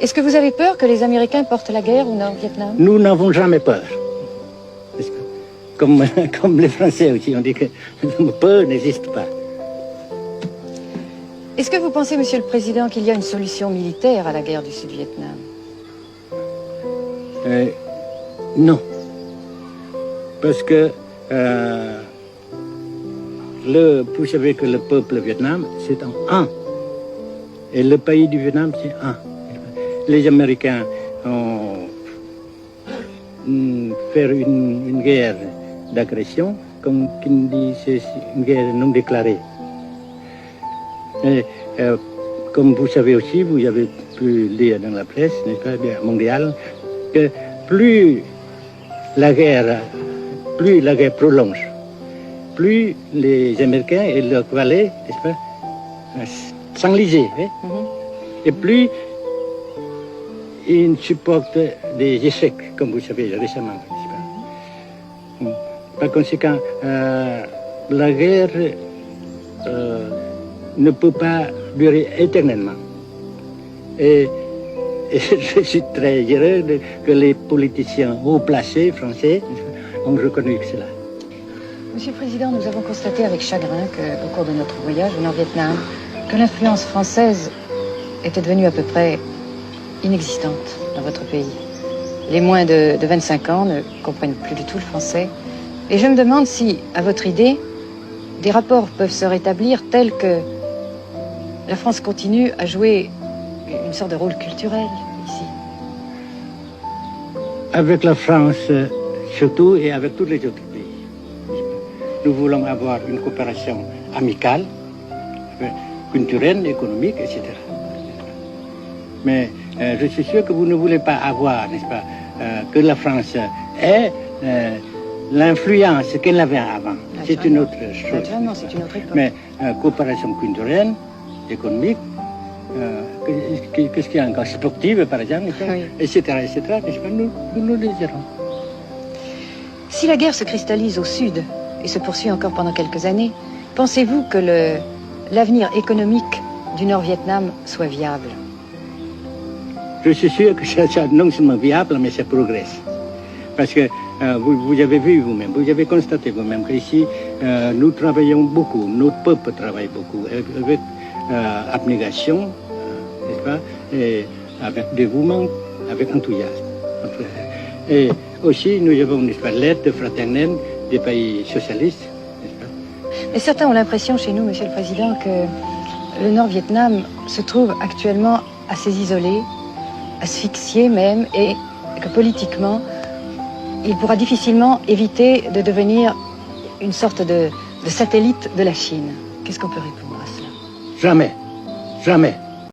Est-ce que vous avez peur que les Américains portent la guerre au Nord-Vietnam? Nous n'avons jamais peur. Comme les Français aussi, on dit que peur n'existe pas. Est-ce que vous pensez, Monsieur le Président, qu'il y a une solution militaire à la guerre du Sud-Vietnam? Non. Parce que vous savez que le peuple vietnam, c'est un. Et le pays du Vietnam, c'est un. Les Américains ont fait une guerre d'agression, comme qui dit, c'est une guerre non déclarée. Et, comme vous savez aussi, vous avez pu lire dans la presse, n'est-ce pas, mondiale, que plus la guerre prolonge, plus les Américains et leurs valets, n'est-ce pas, s'enliser, hein? Et plus ils supportent des échecs, comme vous savez récemment, n'est-ce pas? Par conséquent, la guerre ne peut pas durer éternellement. Et je suis très heureux que les politiciens haut placés français ont reconnu cela. Monsieur le Président, nous avons constaté avec chagrin qu'au cours de notre voyage au Nord-Vietnam, que l'influence française était devenue à peu près inexistante dans votre pays. Les moins de 25 ans ne comprennent plus du tout le français. Et je me demande si, à votre idée, des rapports peuvent se rétablir tels que la France continue à jouer une sorte de rôle culturel ici. Avec la France surtout et avec tous les autres pays. Nous voulons avoir une coopération amicale, culturelle, économique, etc. Mais je suis sûr que vous ne voulez pas avoir, n'est-ce pas, que la France ait l'influence qu'elle avait avant. C'est une autre chose. Naturellement, c'est une autre époque. Mais coopération culturelle, économique, qu'est-ce qu'il y a encore, sportive par exemple, oui. etc., n'est-ce pas, nous le désirons. Si la guerre se cristallise au sud et se poursuit encore pendant quelques années, pensez-vous que l'avenir économique du Nord-Vietnam soit viable? Je suis sûr que c'est non seulement viable, mais ça progresse. Parce que vous avez vu vous-même, vous avez constaté vous-même qu'ici, nous travaillons beaucoup, notre peuple travaille beaucoup, avec abnégation, n'est-ce pas, et avec dévouement, avec enthousiasme. Et aussi, nous avons, n'est-ce pas, l'aide fraternelle des pays socialistes, n'est-ce pas. Mais certains ont l'impression chez nous, Monsieur le Président, que le Nord-Vietnam se trouve actuellement assez isolé, asphyxié même, et que politiquement, il pourra difficilement éviter de devenir une sorte de satellite de la Chine. Qu'est-ce qu'on peut répondre à cela? Jamais, jamais.